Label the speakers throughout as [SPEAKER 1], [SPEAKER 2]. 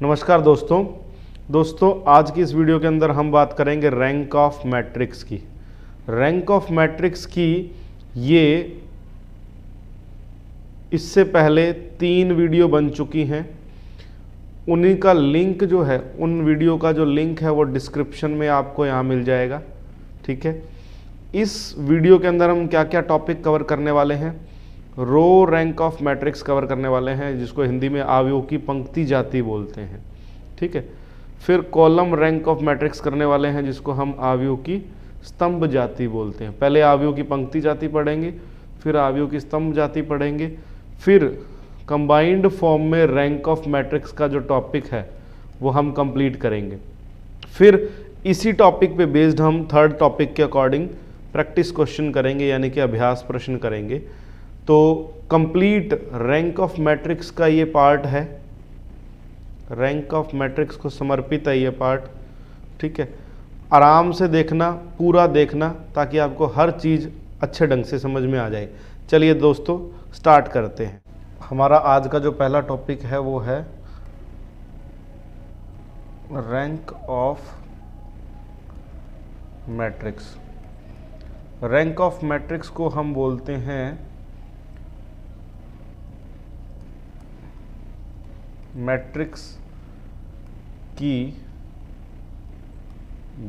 [SPEAKER 1] नमस्कार दोस्तों आज की इस वीडियो के अंदर हम बात करेंगे रैंक ऑफ मैट्रिक्स की। रैंक ऑफ मैट्रिक्स की ये इससे पहले 3 वीडियो बन चुकी हैं। उन्हीं का लिंक जो है, उन वीडियो का जो लिंक है वो डिस्क्रिप्शन में आपको यहाँ मिल जाएगा। ठीक है, इस वीडियो के अंदर हम क्या क्या टॉपिक कवर करने वाले हैं। रो रैंक ऑफ मैट्रिक्स कवर करने वाले हैं, जिसको हिंदी में अवयवों की पंक्ति जाति बोलते हैं। ठीक है, फिर कॉलम रैंक ऑफ मैट्रिक्स करने वाले हैं, जिसको हम अवयवों की स्तंभ जाति बोलते हैं। पहले अवयवों की पंक्ति जाति पढ़ेंगे, फिर अवयवों की स्तंभ जाति पढ़ेंगे, फिर कंबाइंड फॉर्म में रैंक ऑफ मैट्रिक्स का जो टॉपिक है वो हम कंप्लीट करेंगे। फिर इसी टॉपिक पे बेस्ड हम थर्ड टॉपिक के अकॉर्डिंग प्रैक्टिस क्वेश्चन करेंगे, यानी कि अभ्यास प्रश्न करेंगे। तो कंप्लीट रैंक ऑफ मैट्रिक्स का ये पार्ट है, रैंक ऑफ मैट्रिक्स को समर्पित है ये पार्ट। ठीक है, आराम से देखना, पूरा देखना, ताकि आपको हर चीज़ अच्छे ढंग से समझ में आ जाए। चलिए दोस्तों स्टार्ट करते हैं। हमारा आज का जो पहला टॉपिक है वो है rank of matrix. Rank of matrix को हम बोलते हैं मैट्रिक्स की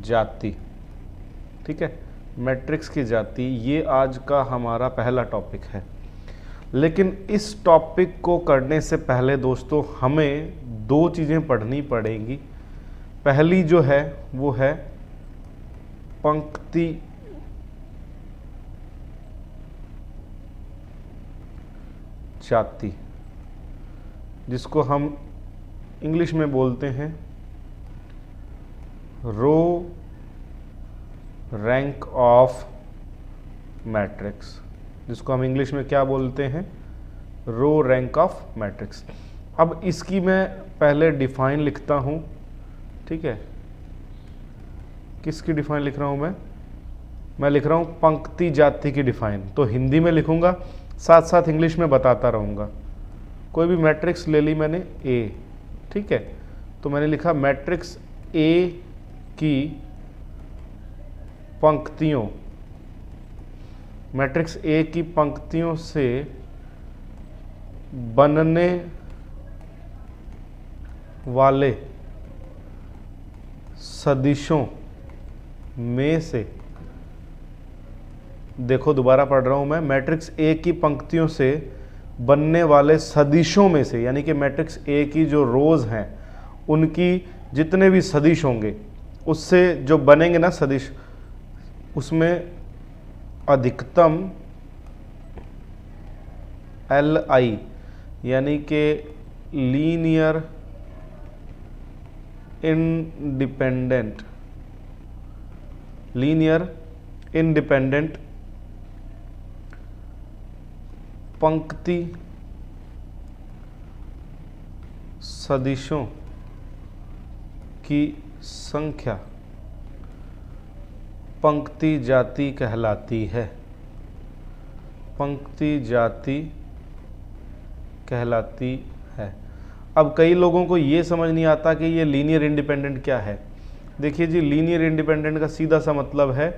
[SPEAKER 1] जाति। ठीक है, मैट्रिक्स की जाति ये आज का हमारा पहला टॉपिक है। लेकिन इस टॉपिक को करने से पहले दोस्तों हमें 2 चीज़ें पढ़नी पड़ेंगी। पहली जो है वो है पंक्ति जाति, जिसको हम इंग्लिश में बोलते हैं रो रैंक ऑफ मैट्रिक्स। जिसको हम इंग्लिश में क्या बोलते हैं, रो रैंक ऑफ मैट्रिक्स। अब इसकी मैं पहले डिफाइन लिखता हूँ। ठीक है, किसकी डिफाइन लिख रहा हूँ मैं लिख रहा हूँ पंक्ति जाति की डिफाइन। तो हिंदी में लिखूंगा, साथ साथ इंग्लिश में बताता रहूँगा। कोई भी मैट्रिक्स ले ली मैंने ए, ठीक है, तो मैंने लिखा मैट्रिक्स ए की पंक्तियों, मैट्रिक्स ए की पंक्तियों से बनने वाले सदिशों में से, देखो दोबारा पढ़ रहा हूं मैं, मैट्रिक्स ए की पंक्तियों से बनने वाले सदिशों में से, यानी कि मैट्रिक्स ए की जो रोज हैं उनकी जितने भी सदिश होंगे उससे जो बनेंगे ना सदिश, उसमें अधिकतम LI यानी कि लीनियर इंडिपेंडेंट पंक्ति सदिशों की संख्या पंक्ति जाति कहलाती है। पंक्ति जाति कहलाती है। अब कई लोगों को ये समझ नहीं आता कि ये लीनियर इंडिपेंडेंट क्या है। देखिए जी, लीनियर इंडिपेंडेंट का सीधा सा मतलब है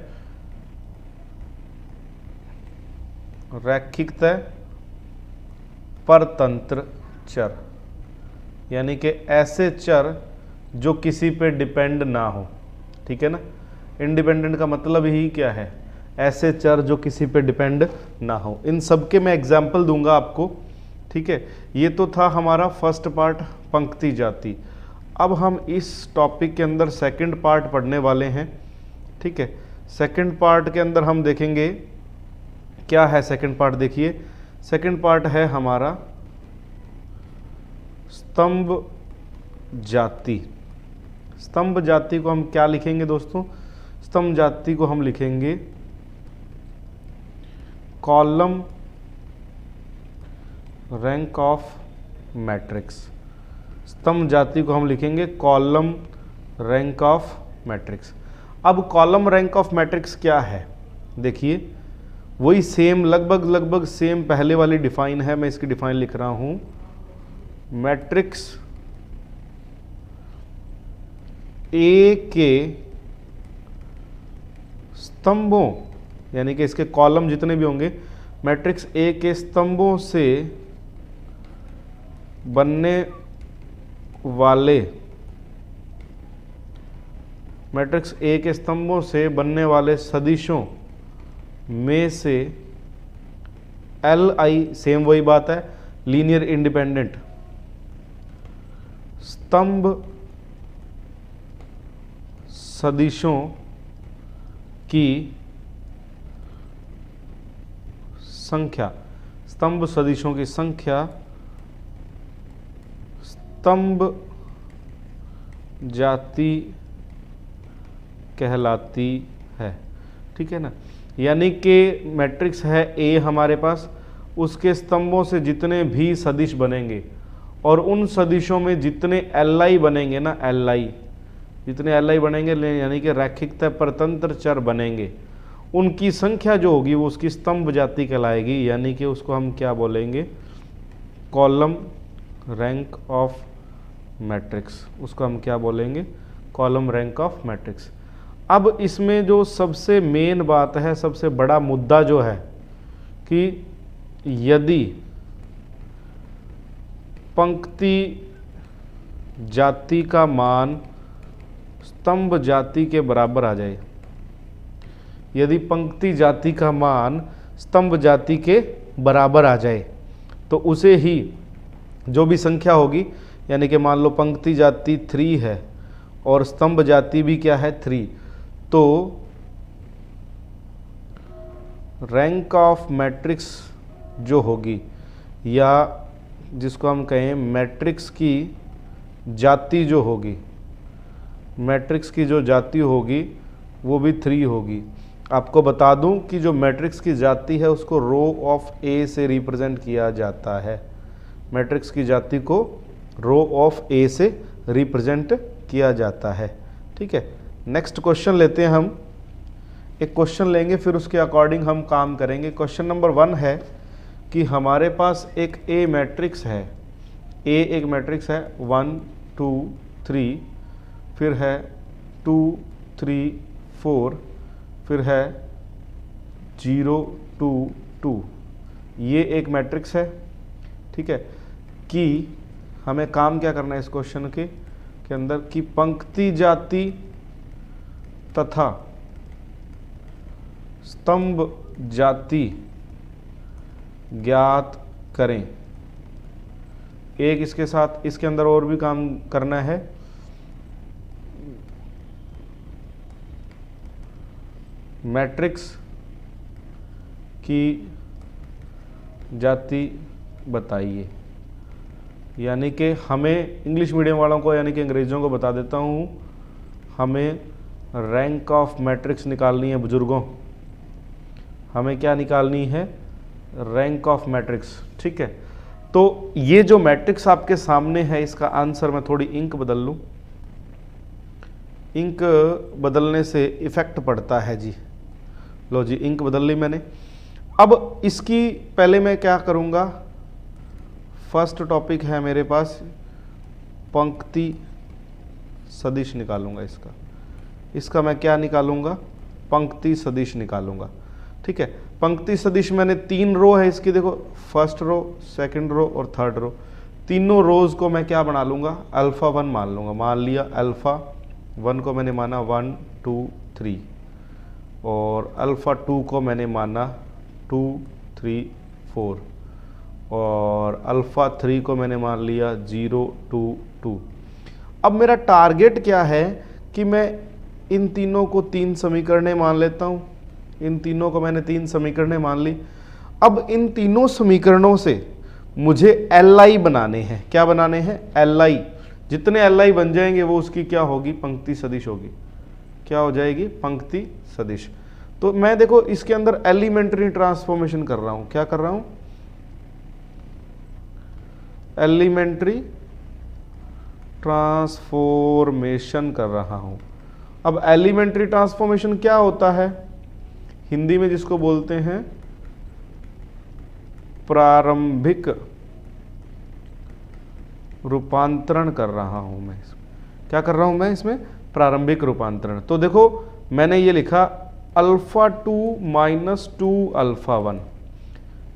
[SPEAKER 1] रैखिकतः परतंत्र चर, यानी कि ऐसे चर जो किसी पे डिपेंड ना हो। ठीक है ना, इंडिपेंडेंट का मतलब ही क्या है, ऐसे चर जो किसी पे डिपेंड ना हो। इन सब के मैं एग्जाम्पल दूंगा आपको। ठीक है, ये तो था हमारा फर्स्ट पार्ट पंक्ति जाति। अब हम इस टॉपिक के अंदर सेकंड पार्ट पढ़ने वाले हैं। ठीक है, सेकंड पार्ट के अंदर हम देखेंगे क्या है। सेकंड पार्ट देखिए, सेकंड पार्ट है हमारा स्तंभ जाति। स्तंभ जाति को हम क्या लिखेंगे दोस्तों, स्तंभ जाति को हम लिखेंगे कॉलम रैंक ऑफ मैट्रिक्स। स्तंभ जाति को हम लिखेंगे कॉलम रैंक ऑफ मैट्रिक्स। अब कॉलम रैंक ऑफ मैट्रिक्स क्या है, देखिए वही सेम लगभग सेम पहले वाली डिफाइन है। मैं इसकी डिफाइन लिख रहा हूं, मैट्रिक्स ए के स्तंभों, यानी कि इसके कॉलम जितने भी होंगे, मैट्रिक्स ए के स्तंभों से बनने वाले, मैट्रिक्स ए के स्तंभों से बनने वाले सदिशों में से Li, सेम वही बात है, लीनियर इंडिपेंडेंट स्तंभ सदिशों की संख्या, स्तंभ सदिशों की संख्या स्तंभ जाति कहलाती है। ठीक है ना, यानी कि मैट्रिक्स है ए हमारे पास, उसके स्तंभों से जितने भी सदिश बनेंगे और उन सदिशों में जितने Li बनेंगे ना, Li जितने Li बनेंगे, यानी कि रैखिकता परतंत्र चर बनेंगे, उनकी संख्या जो होगी वो उसकी स्तंभ जाति कहलाएगी, यानी कि उसको हम क्या बोलेंगे, कॉलम रैंक ऑफ मैट्रिक्स। उसको हम क्या बोलेंगे, कॉलम रैंक ऑफ मैट्रिक्स। अब इसमें जो सबसे मेन बात है, सबसे बड़ा मुद्दा जो है कि यदि पंक्ति जाति का मान स्तंभ जाति के बराबर आ जाए, यदि पंक्ति जाति का मान स्तंभ जाति के बराबर आ जाए, तो उसे ही जो भी संख्या होगी, यानी कि मान लो पंक्ति जाति 3 है और स्तंभ जाति भी क्या है 3, तो रैंक ऑफ मैट्रिक्स जो होगी, या जिसको हम कहें मैट्रिक्स की जाति जो होगी, मैट्रिक्स की जो जाति होगी वो भी 3 होगी। आपको बता दूं कि जो मैट्रिक्स की जाति है उसको रो ऑफ ए से रिप्रेजेंट किया जाता है, मैट्रिक्स की जाति को रो ऑफ ए से रिप्रेजेंट किया जाता है। ठीक है, नेक्स्ट क्वेश्चन लेते हैं हम, एक क्वेश्चन लेंगे फिर उसके अकॉर्डिंग हम काम करेंगे। क्वेश्चन नंबर 1 है कि हमारे पास एक ए मैट्रिक्स है, ए एक मैट्रिक्स है 1 2 3, फिर है 2 3 4, फिर है 0 2 2, ये एक मैट्रिक्स है। ठीक है, कि हमें काम क्या करना है इस क्वेश्चन के अंदर, कि पंक्ति जाति तथा स्तंभ जाति ज्ञात करें। एक इसके साथ इसके अंदर और भी काम करना है, मैट्रिक्स की जाति बताइए, यानी कि हमें इंग्लिश मीडियम वालों को, यानी कि अंग्रेज़ों को बता देता हूँ, हमें रैंक ऑफ मैट्रिक्स निकालनी है बुजुर्गों, हमें क्या निकालनी है, रैंक ऑफ मैट्रिक्स। ठीक है, तो ये जो मैट्रिक्स आपके सामने है इसका आंसर, मैं थोड़ी इंक बदल लूँ, इंक बदलने से इफेक्ट पड़ता है जी। लो जी, इंक बदल ली मैंने। अब इसकी पहले मैं क्या करूँगा, फर्स्ट टॉपिक है मेरे पास पंक्ति सदिश निकालूंगा, इसका मैं क्या निकालूंगा, पंक्ति सदिश निकालूंगा। ठीक है, पंक्ति सदिश मैंने 3 रो है इसकी, देखो फर्स्ट रो, सेकंड रो और थर्ड रो, तीनों रोज को मैं क्या बना लूँगा, अल्फ़ा 1 मान लूँगा। मान लिया अल्फ़ा 1 को मैंने माना 1 2 3, और अल्फ़ा 2 को मैंने माना 2 3 4, और अल्फ़ा 3 को मैंने मान लिया 0 2 2। अब मेरा टारगेट क्या है कि मैं इन तीनों को 3 समीकरणें मान लेता हूँ, इन तीनों को मैंने 3 समीकरणें मान ली। अब इन तीनों समीकरणों से मुझे Li बनाने हैं। क्या बनाने हैं, Li। जितने Li बन जाएंगे वो उसकी क्या होगी, पंक्ति सदिश होगी। क्या हो जाएगी, पंक्ति सदिश। तो मैं देखो इसके अंदर एलिमेंट्री ट्रांसफॉर्मेशन कर रहा हूँ। क्या कर रहा हूँ, एलिमेंट्री ट्रांसफॉर्मेशन कर रहा हूँ। अब एलिमेंट्री ट्रांसफॉर्मेशन क्या होता है, हिंदी में जिसको बोलते हैं प्रारंभिक रूपांतरण कर रहा हूं मैं। क्या कर रहा हूं मैं, इसमें प्रारंभिक रूपांतरण। तो देखो मैंने ये लिखा अल्फा 2 माइनस 2 अल्फा 1।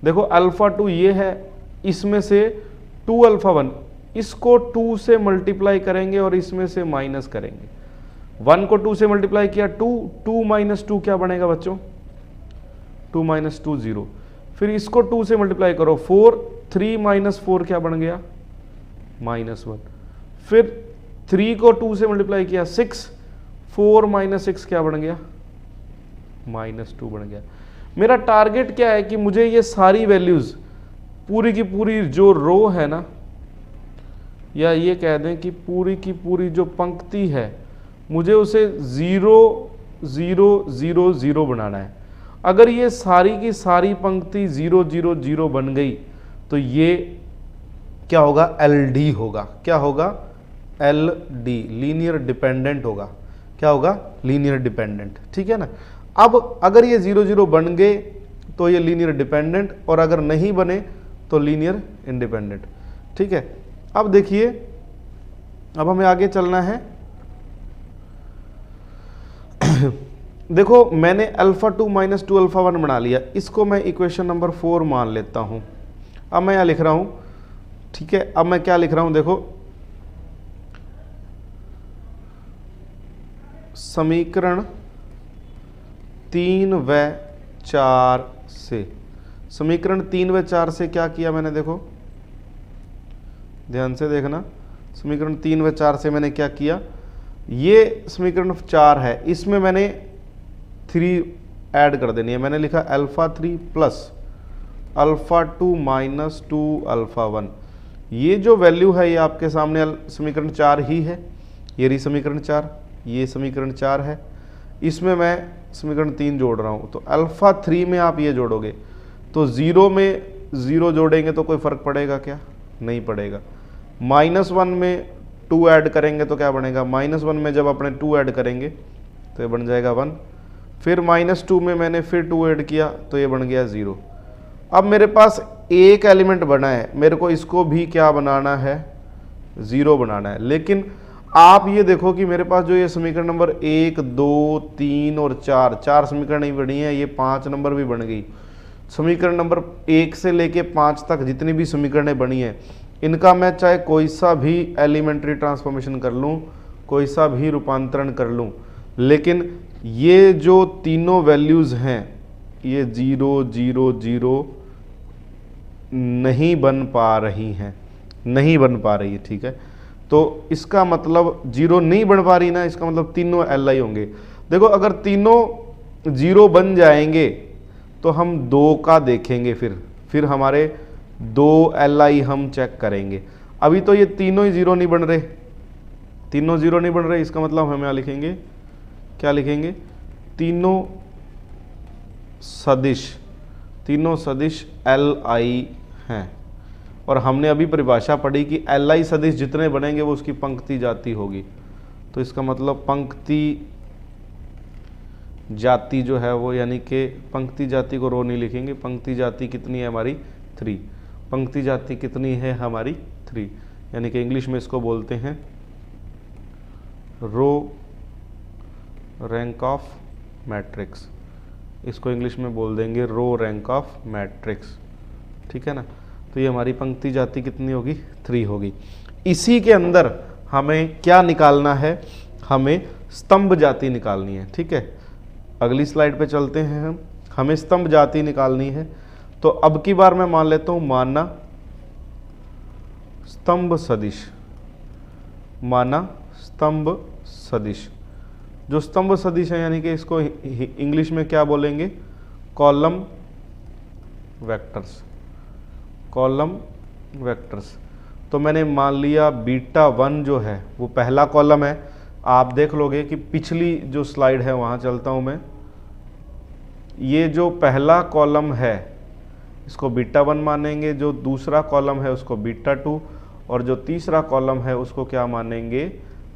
[SPEAKER 1] देखो अल्फा 2 ये है, इसमें से 2 अल्फा 1, इसको 2 से मल्टीप्लाई करेंगे और इसमें से माइनस करेंगे। 1 को 2 से मल्टीप्लाई किया 2, 2 माइनस 2 क्या बनेगा बच्चों? 2 माइनस 2 0। फिर इसको 2 से मल्टीप्लाई करो 4, 3 माइनस 4 क्या बन गया? -1। फिर 3 को 2 से मल्टीप्लाई किया 6, 4 माइनस 6 क्या बन गया? -2 बन गया। मेरा टारगेट क्या है कि मुझे ये सारी वैल्यूज पूरी की पूरी जो रो है ना, या ये कह दें कि पूरी की पूरी जो पंक्ति है, मुझे उसे 0 0 0 0 बनाना है। अगर ये सारी की सारी पंक्ति 0 0 0 बन गई तो ये क्या होगा? LD होगा। क्या होगा? LD, लीनियर डिपेंडेंट होगा। क्या होगा? Linear dependent. ठीक है ना। अब अगर ये 0 0 बन गए तो ये लीनियर डिपेंडेंट, और अगर नहीं बने तो लीनियर इंडिपेंडेंट। ठीक है। अब देखिए, अब हमें आगे चलना है। देखो मैंने अल्फा 2 माइनस 2 अल्फा 1 बना लिया, इसको मैं इक्वेशन नंबर 4 मान लेता हूं। अब मैं यहां लिख रहा हूं, ठीक है। अब मैं क्या लिख रहा हूं? देखो समीकरण 3 व 4 से, समीकरण 3 व 4 से क्या किया मैंने? देखो ध्यान से देखना, समीकरण 3 व 4 से मैंने क्या किया? ये समीकरण 4 है, इसमें मैंने 3 ऐड कर देनी है। मैंने लिखा alpha 3 plus alpha 2 minus 2 alpha 1। ये जो वैल्यू है ये आपके सामने समीकरण 4 ही है। ये रही समीकरण 4, ये समीकरण 4 है। इसमें मैं समीकरण 3 जोड़ रहा हूँ। तो अल्फा 3 में आप ये जोड़ोगे तो 0 में 0 जोड़ेंगे तो कोई फ़र्क पड़ेगा क्या? नहीं पड़ेगा। -1 में 2 ऐड करेंगे तो क्या बनेगा? -1 में जब अपने 2 ऐड करेंगे तो ये बन जाएगा 1। फिर -2 में मैंने फिर 2 ऐड किया तो ये बन गया 0। अब मेरे पास एक एलिमेंट बना है, मेरे को इसको भी क्या बनाना है? 0 बनाना है। लेकिन आप ये देखो कि मेरे पास जो ये समीकरण नंबर 1 2 3 और 4 समीकरण ही बनी है, ये 5 नंबर भी बन गई। समीकरण नंबर 1 से लेके 5 तक जितनी भी समीकरणें बनी हैं, इनका मैं चाहे कोई सा भी एलिमेंट्री ट्रांसफॉर्मेशन कर लूँ, कोई सा भी रूपांतरण कर लूँ, लेकिन ये जो तीनों वैल्यूज़ हैं ये 0 0 0 नहीं बन पा रही हैं, नहीं बन पा रही है। ठीक है। तो इसका मतलब 0 नहीं बन पा रही ना, इसका मतलब तीनों LI होंगे। देखो अगर तीनों 0 बन जाएंगे तो हम 2 का देखेंगे, फिर हमारे 2 LI हम चेक करेंगे। अभी तो ये तीनों ही 0 नहीं बन रहे, तीनों 0 नहीं बन रहे। इसका मतलब हम यहाँ लिखेंगे, क्या लिखेंगे? तीनों सदिश LI हैं। और हमने अभी परिभाषा पढ़ी कि LI सदिश जितने बनेंगे वो उसकी पंक्ति जाति होगी। तो इसका मतलब पंक्ति जाति जो है वो, यानी कि पंक्ति जाति को रो नहीं लिखेंगे, पंक्ति जाति कितनी है हमारी? 3। पंक्ति जाति कितनी है हमारी? 3। यानी कि इंग्लिश में इसको बोलते हैं रो रैंक ऑफ मैट्रिक्स। इसको इंग्लिश में बोल देंगे रो रैंक ऑफ मैट्रिक्स। ठीक है ना। तो ये हमारी पंक्ति जाति कितनी होगी? 3 होगी। इसी के अंदर हमें क्या निकालना है? हमें स्तंभ जाति निकालनी है। ठीक है। अगली स्लाइड पे चलते हैं हम। हमें स्तंभ जाति निकालनी है। तो अब की बार मैं मान लेता हूं माना स्तंभ सदिश, माना स्तंभ सदिश। जो स्तंभ सदिश है यानी कि इसको इंग्लिश में क्या बोलेंगे? Column vectors, column vectors. तो मैंने मान लिया बीटा 1 जो है वो पहला कॉलम है। आप देख लोगे कि पिछली जो स्लाइड है वहाँ चलता हूँ मैं। ये जो पहला कॉलम है इसको बीटा 1 मानेंगे, जो दूसरा कॉलम है उसको बीटा 2, और जो तीसरा कॉलम है उसको क्या मानेंगे?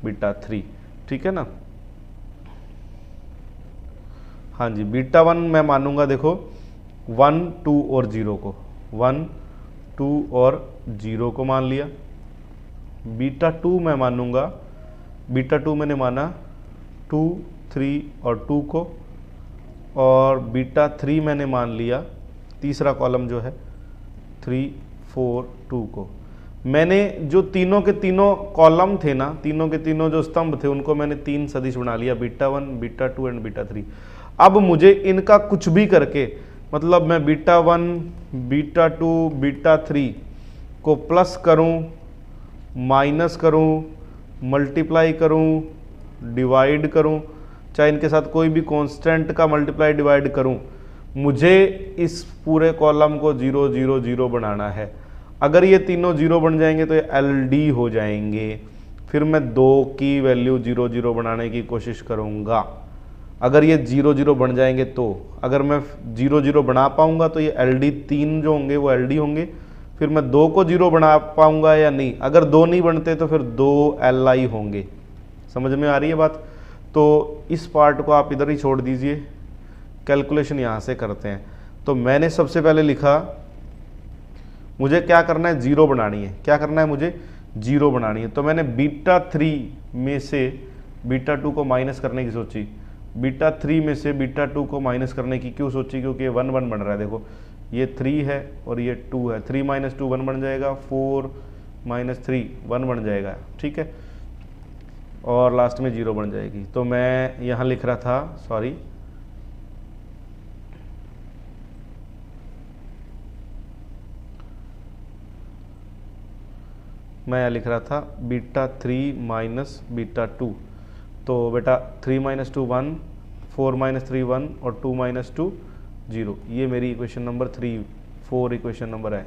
[SPEAKER 1] बीटा 3। ठीक है ना। हाँ जी, बीटा 1 मैं मानूंगा, देखो 1 2 और 0 को, 1 2 और 0 को मान लिया। बीटा 2 मैं मानूंगा, बीटा 2 मैंने माना 2, 3 और 2 को, और बीटा 3 मैंने मान लिया, तीसरा कॉलम जो है 3, 4, 2 को। मैंने जो तीनों के तीनों कॉलम थे ना, तीनों के तीनों जो स्तंभ थे, उनको मैंने 3 सदिश बना लिया, बीटा 1, बीटा 2 एंड बीटा 3। अब मुझे इनका कुछ भी करके, मतलब मैं बीटा 1, बीटा 2, बीटा 3 को प्लस करूं, माइनस करूं, मल्टीप्लाई करूं, डिवाइड करूं, चाहे इनके साथ कोई भी कांस्टेंट का मल्टीप्लाई डिवाइड करूं, मुझे इस पूरे कॉलम को 0, 0, 0 बनाना है। अगर ये तीनों 0 बन जाएंगे तो ये LD हो जाएंगे। फिर मैं 2 की वैल्यू 0, 0 बनाने की कोशिश करूंगा। अगर ये 0, 0 बन जाएंगे तो, अगर मैं 0, 0 बना पाऊंगा तो ये LD 3 जो होंगे वो LD होंगे। फिर मैं 2 को 0 बना पाऊंगा या नहीं, अगर 2 नहीं बनते तो फिर 2 LI होंगे। समझ में आ रही है बात? तो इस पार्ट को आप इधर ही छोड़ दीजिए, कैलकुलेशन यहाँ से करते हैं। तो मैंने सबसे पहले लिखा, मुझे क्या करना है, 0 बनानी है। क्या करना है मुझे? 0 बनानी है। तो मैंने बीटा 3 में से बीटा 2 को माइनस करने की सोची। बीटा 3 में से बीटा 2 को माइनस करने की क्यों सोची? क्योंकि ये 1, 1 बन रहा है। देखो ये 3 है और ये 2 है, 3 - 2 1 बन जाएगा, 4 - 3 1 बन जाएगा, ठीक है, और लास्ट में 0 बन जाएगी। तो मैं यहाँ लिख रहा था, सॉरी, मैं यहाँ लिख रहा था बीटा 3 माइनस बीटा 2। तो बेटा 3 - 2 1, 4 - 3 1 और 2 - 2 0। ये मेरी इक्वेशन नंबर 3, 4 इक्वेशन नंबर है,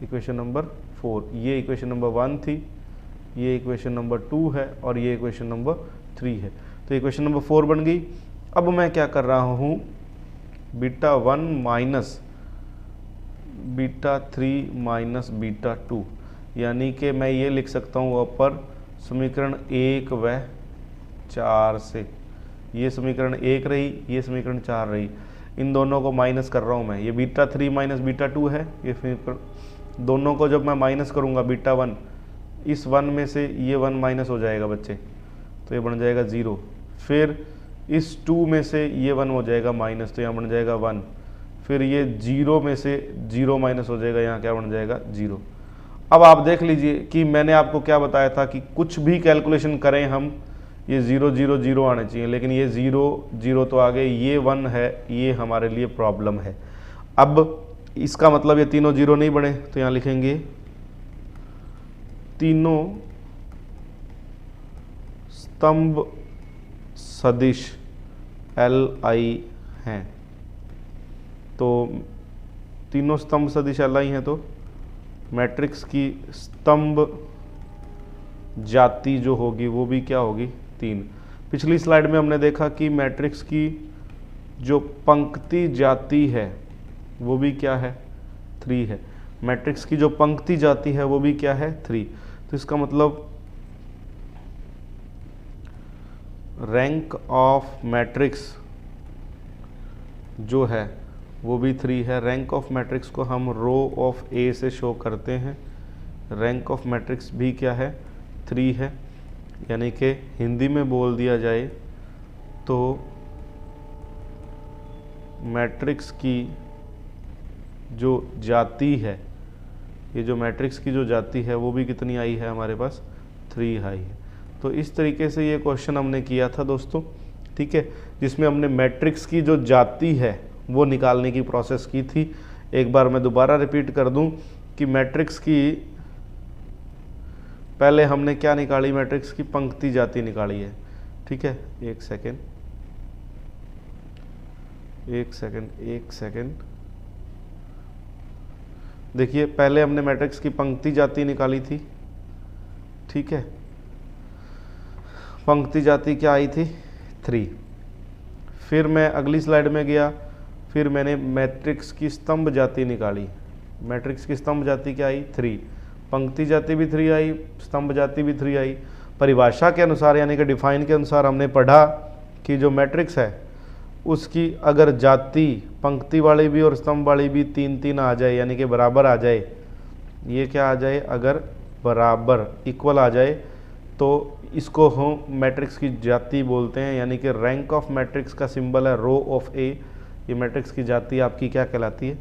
[SPEAKER 1] इक्वेशन नंबर 4। ये इक्वेशन नंबर 1 थी, ये इक्वेशन नंबर 2 है और ये इक्वेशन नंबर 3 है। तो इक्वेशन नंबर 4 बन गई। अब मैं क्या कर रहा हूँ, beta 1 minus beta 3 minus beta 2, यानी कि मैं ये लिख सकता हूँ ऊपर समीकरण 1 व 4 से। ये समीकरण 1 रही, ये समीकरण 4 रही, इन दोनों को माइनस कर रहा हूँ मैं। ये बीटा 3 माइनस बीटा 2 है, ये समीकरण दोनों को जब मैं माइनस करूँगा, बीटा 1, इस 1 में से ये 1 माइनस हो जाएगा बच्चे, तो ये बन जाएगा 0। फिर इस 2 में से ये 1 हो जाएगा माइनस, तो यहाँ बन जाएगा 1। फिर ये 0 में से 0 माइनस हो जाएगा, यहाँ क्या बन जाएगा 0। अब आप देख लीजिए कि मैंने आपको क्या बताया था कि कुछ भी कैलकुलेशन करें हम, ये 0, 0, 0 आने चाहिए, लेकिन ये 0, 0 तो आ गए, ये 1 है, ये हमारे लिए प्रॉब्लम है। अब इसका मतलब ये तीनों 0 नहीं बने, तो यहाँ लिखेंगे तीनों स्तंभ सदिश LI हैं। तो तीनों स्तंभ सदिश LI हैं, तो मैट्रिक्स की स्तंभ जाति जो होगी वो भी क्या होगी, 3। पिछली स्लाइड में हमने देखा कि मैट्रिक्स की जो पंक्ति जाति है वो भी क्या है, 3 है। मैट्रिक्स की जो पंक्ति जाति है वो भी क्या है, 3। तो इसका मतलब रैंक ऑफ मैट्रिक्स जो है वो भी 3 है। रैंक ऑफ मैट्रिक्स को हम रो ऑफ A से शो करते हैं। रैंक ऑफ मैट्रिक्स भी क्या है, 3 है। यानी कि हिंदी में बोल दिया जाए तो मैट्रिक्स की जो जाति है, ये जो मैट्रिक्स की जो जाति है वो भी कितनी आई है हमारे पास, 3 आई है। तो इस तरीके से ये क्वेश्चन हमने किया था दोस्तों, ठीक है, जिसमें हमने मैट्रिक्स की जो जाति है वो निकालने की प्रोसेस की थी। एक बार मैं दोबारा रिपीट कर दूं कि मैट्रिक्स की पहले हमने क्या निकाली, मैट्रिक्स की पंक्ति जाति निकाली है, ठीक है। एक सेकेंड देखिए, पहले हमने मैट्रिक्स की पंक्ति जाति निकाली थी, ठीक है। पंक्ति जाति क्या आई थी, 3। फिर मैं अगली स्लाइड में गया, फिर मैंने मैट्रिक्स की स्तंभ जाति निकाली। मैट्रिक्स की स्तंभ जाति क्या आई, 3। पंक्ति जाति भी 3 आई, स्तंभ जाति भी 3 आई। परिभाषा के अनुसार यानी कि डिफाइन के अनुसार हमने पढ़ा कि जो मैट्रिक्स है उसकी अगर जाति पंक्ति वाली भी और स्तंभ वाली भी 3 3 आ जाए, यानी कि बराबर आ जाए, ये क्या आ जाए, अगर बराबर इक्वल आ जाए, तो इसको हम मैट्रिक्स की जाति बोलते हैं, यानी कि रैंक ऑफ मैट्रिक्स का सिंबल है रो ऑफ ए। ये मैट्रिक्स की जाति आपकी क्या कहलाती है?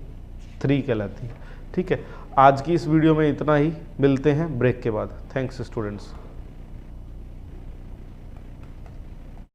[SPEAKER 1] 3 कहलाती है। ठीक है, आज की इस वीडियो में इतना ही, मिलते हैं ब्रेक के बाद। Thanks students.